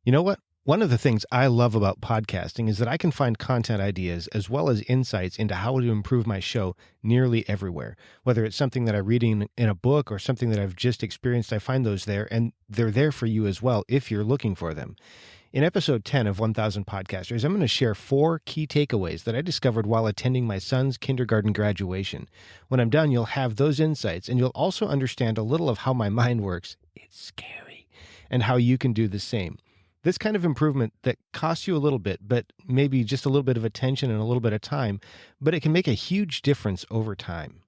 You know what? One of the things I love about podcasting is that I can find content ideas as well as insights into how to improve my show nearly everywhere. Whether it's something that I read in a book or something that I've just experienced, I find those there, and they're there for you as well if you're looking for them. In episode 10 of 1000 Podcasters, I'm going to share 4 key takeaways that I discovered while attending my son's kindergarten graduation. When I'm done, you'll have those insights, and you'll also understand a little of how my mind works. It's scary. And how you can do the same. This kind of improvement that costs you a little bit, but maybe just a little bit of attention and a little bit of time, but it can make a huge difference over time.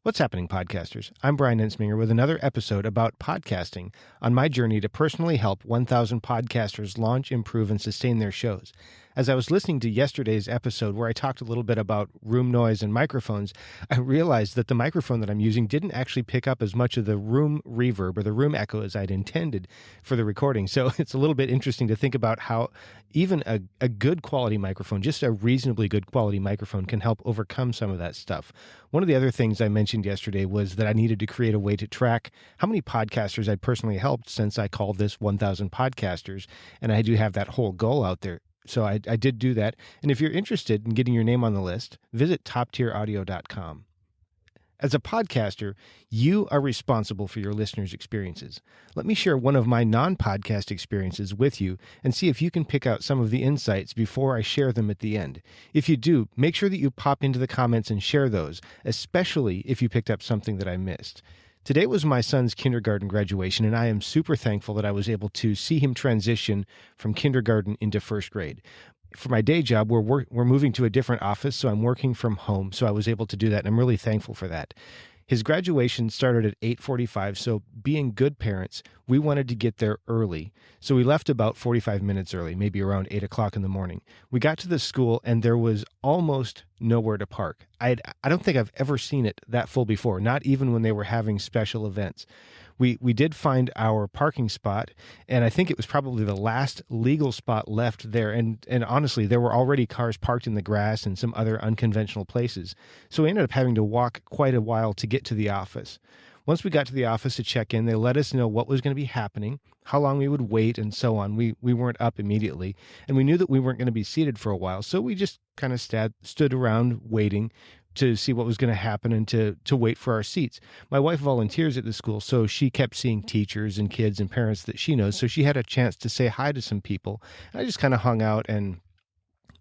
What's happening, podcasters? I'm Brian Ensminger with another episode about podcasting on my journey to personally help 1,000 podcasters launch, improve, and sustain their shows. As I was listening to yesterday's episode where I talked a little bit about room noise and microphones, I realized that the microphone that I'm using didn't actually pick up as much of the room reverb or the room echo as I'd intended for the recording. So it's a little bit interesting to think about how even a good quality microphone, just a reasonably good quality microphone, can help overcome some of that stuff. One of the other things I mentioned yesterday was that I needed to create a way to track how many podcasters I'd personally helped since I called this 1,000 Podcasters, and I do have that whole goal out there. So I did do that. And if you're interested in getting your name on the list, visit toptieraudio.com. As a podcaster, you are responsible for your listeners' experiences. Let me share one of my non-podcast experiences with you and see if you can pick out some of the insights before I share them at the end. If you do, make sure that you pop into the comments and share those, especially if you picked up something that I missed. Today was my son's kindergarten graduation, and I am super thankful that I was able to see him transition from kindergarten into first grade. For my day job, we're moving to a different office, so I'm working from home, so I was able to do that, and I'm really thankful for that. His graduation started at 8:45, so being good parents, we wanted to get there early. So we left about 45 minutes early, maybe around 8 o'clock in the morning. We got to the school, and there was almost nowhere to park. I don't think I've ever seen it that full before, not even when they were having special events. We did find our parking spot, and I think it was probably the last legal spot left there. And honestly, there were already cars parked in the grass and some other unconventional places. So we ended up having to walk quite a while to get to the office. Once we got to the office to check in, they let us know what was going to be happening, how long we would wait, and so on. We weren't up immediately, and we knew that we weren't going to be seated for a while, so we just kind of stood around waiting to see what was going to happen and to wait for our seats. My wife volunteers at the school, so she kept seeing teachers and kids and parents that she knows, so she had a chance to say hi to some people. And I just kind of hung out and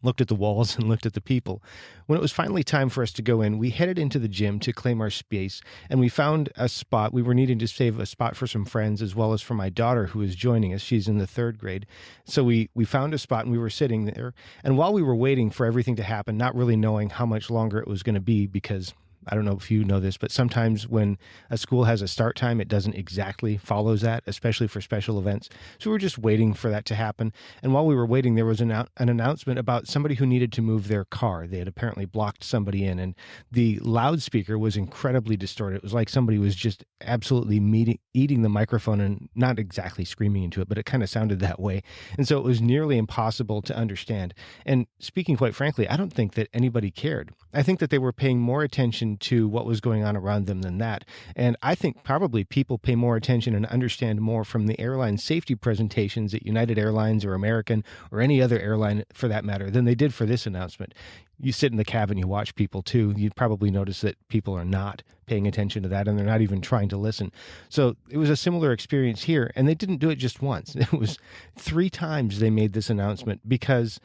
looked at the walls and looked at the people. When it was finally time for us to go in, we headed into the gym to claim our space, and we found a spot. We were needing to save a spot for some friends as well as for my daughter who is joining us. She's in the 3rd grade. So we found a spot and we were sitting there. And while we were waiting for everything to happen, not really knowing how much longer it was going to be, because I don't know if you know this, but sometimes when a school has a start time, it doesn't exactly follow that, especially for special events. So we were just waiting for that to happen. And while we were waiting, there was an announcement about somebody who needed to move their car. They had apparently blocked somebody in, and the loudspeaker was incredibly distorted. It was like somebody was just absolutely eating the microphone and not exactly screaming into it, but it kind of sounded that way. And so it was nearly impossible to understand. And speaking quite frankly, I don't think that anybody cared. I think that they were paying more attention to what was going on around them than that. And I think probably people pay more attention and understand more from the airline safety presentations at United Airlines or American or any other airline for that matter than they did for this announcement. You sit in the cab and you watch people too. You'd probably notice that people are not paying attention to that and they're not even trying to listen. So it was a similar experience here, and they didn't do it just once. It was 3 times they made this announcement because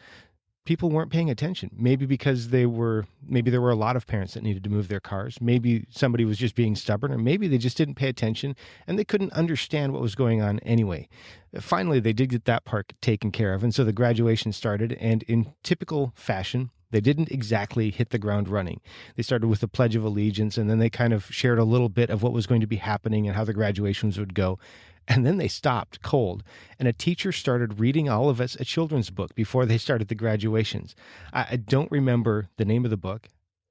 people weren't paying attention. Maybe because there were a lot of parents that needed to move their cars. Maybe somebody was just being stubborn, or maybe they just didn't pay attention and they couldn't understand what was going on anyway. Finally, they did get that part taken care of. And so the graduation started, and in typical fashion, they didn't exactly hit the ground running. They started with the Pledge of Allegiance, and then they kind of shared a little bit of what was going to be happening and how the graduations would go. And then they stopped cold, and a teacher started reading all of us a children's book before they started the graduations. I don't remember the name of the book,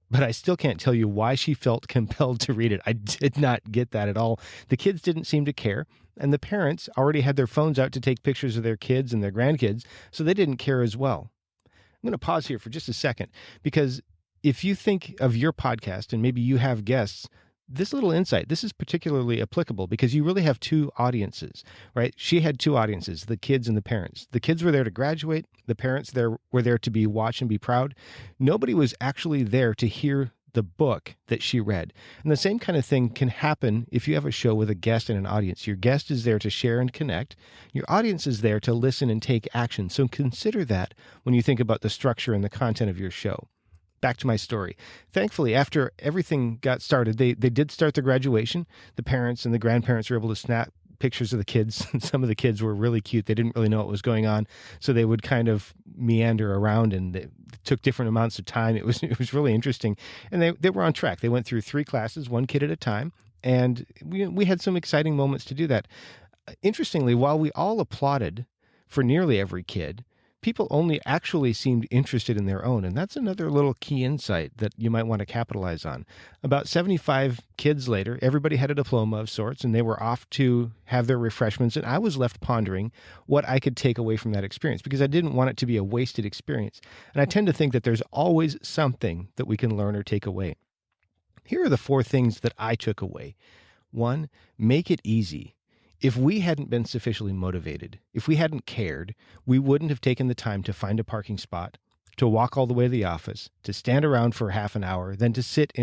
but I still can't tell you why she felt compelled to read it. I did not get that at all. The kids didn't seem to care, and the parents already had their phones out to take pictures of their kids and their grandkids, so they didn't care as well. I'm going to pause here for just a second, because if you think of your podcast and maybe you have guests, this little insight, this is particularly applicable because you really have two audiences, right? She had two audiences, the kids and the parents. The kids were there to graduate. The parents were there to be watch and be proud. Nobody was actually there to hear the book that she read. And the same kind of thing can happen if you have a show with a guest and an audience. Your guest is there to share and connect. Your audience is there to listen and take action. So consider that when you think about the structure and the content of your show. Back to my story. Thankfully, after everything got started, they did start the graduation. The parents and the grandparents were able to snap pictures of the kids. Some of the kids were really cute. They didn't really know what was going on, so they would kind of meander around, and it took different amounts of time. It was really interesting, and they were on track. They went through 3 classes, 1 kid at a time, and we had some exciting moments to do that. Interestingly, while we all applauded for nearly every kid, people only actually seemed interested in their own. And that's another little key insight that you might want to capitalize on. About 75 kids later, everybody had a diploma of sorts, and they were off to have their refreshments. And I was left pondering what I could take away from that experience, because I didn't want it to be a wasted experience. And I tend to think that there's always something that we can learn or take away. Here are the 4 things that I took away. 1, make it easy. If we hadn't been sufficiently motivated, if we hadn't cared, we wouldn't have taken the time to find a parking spot, to walk all the way to the office, to stand around for half an hour, then to sit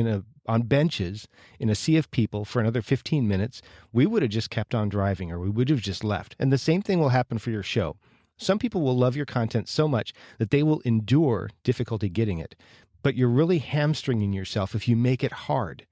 on benches in a sea of people for another 15 minutes. We would have just kept on driving, or we would have just left. And the same thing will happen for your show. Some people will love your content so much that they will endure difficulty getting it, but you're really hamstringing yourself if you make it hard.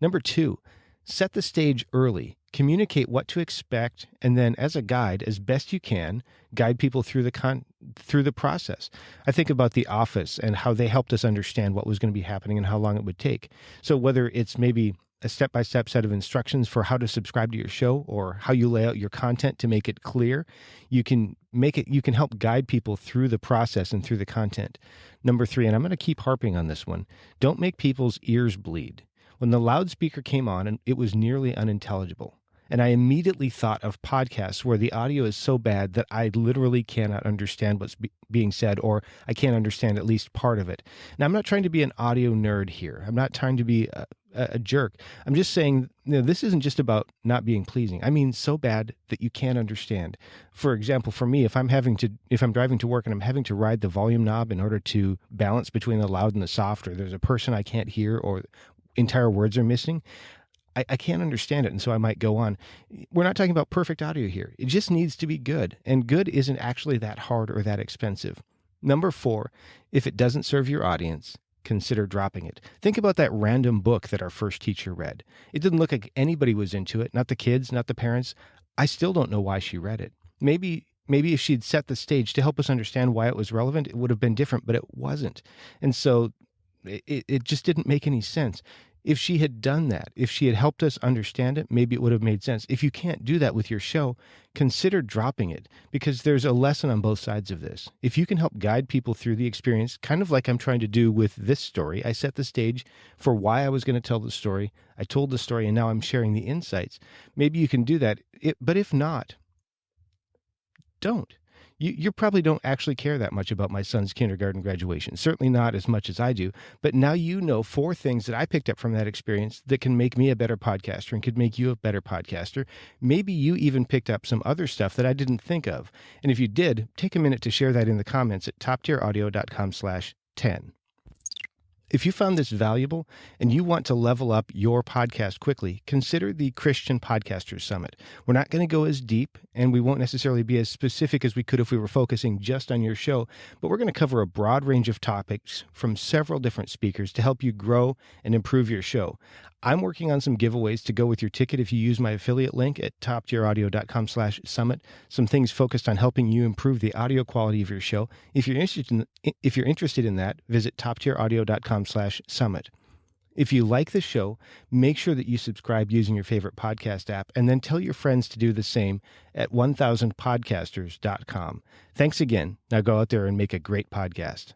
Number 2, set the stage early. Communicate what to expect, and then as a guide, as best you can, guide people through the process. I think about The Office and how they helped us understand what was going to be happening and how long it would take. So whether it's maybe a step-by-step set of instructions for how to subscribe to your show, or how you lay out your content to make it clear, you can help guide people through the process and through the content. Number 3, and I'm going to keep harping on this one, don't make people's ears bleed. When the loudspeaker came on, and it was nearly unintelligible. And I immediately thought of podcasts where the audio is so bad that I literally cannot understand what's being said, or I can't understand at least part of it. Now, I'm not trying to be an audio nerd here. I'm not trying to be a jerk. I'm just saying, this isn't just about not being pleasing. I mean, so bad that you can't understand. For example, for me, if I'm driving to work and I'm having to ride the volume knob in order to balance between the loud and the soft, or there's a person I can't hear, or entire words are missing, I can't understand it, and so I might go on. We're not talking about perfect audio here. It just needs to be good, and good isn't actually that hard or that expensive. Number 4, if it doesn't serve your audience, consider dropping it. Think about that random book that our first teacher read. It didn't look like anybody was into it, not the kids, not the parents. I still don't know why she read it. Maybe if she'd set the stage to help us understand why it was relevant, it would have been different, but it wasn't. And so it just didn't make any sense. If she had done that, if she had helped us understand it, maybe it would have made sense. If you can't do that with your show, consider dropping it, because there's a lesson on both sides of this. If you can help guide people through the experience, kind of like I'm trying to do with this story, I set the stage for why I was going to tell the story. I told the story, and now I'm sharing the insights. Maybe you can do that. But if not, don't. You probably don't actually care that much about my son's kindergarten graduation, certainly not as much as I do. But now you know 4 things that I picked up from that experience that can make me a better podcaster and could make you a better podcaster. Maybe you even picked up some other stuff that I didn't think of. And if you did, take a minute to share that in the comments at toptieraudio.com/10. If you found this valuable and you want to level up your podcast quickly, consider the Christian Podcasters Summit. We're not going to go as deep, and we won't necessarily be as specific as we could if we were focusing just on your show, but we're going to cover a broad range of topics from several different speakers to help you grow and improve your show. I'm working on some giveaways to go with your ticket if you use my affiliate link at toptieraudio.com/summit. Some things focused on helping you improve the audio quality of your show. If you're interested in that, visit toptieraudio.com/summit. If you like the show, make sure that you subscribe using your favorite podcast app, and then tell your friends to do the same at 1000podcasters.com. Thanks again. Now go out there and make a great podcast.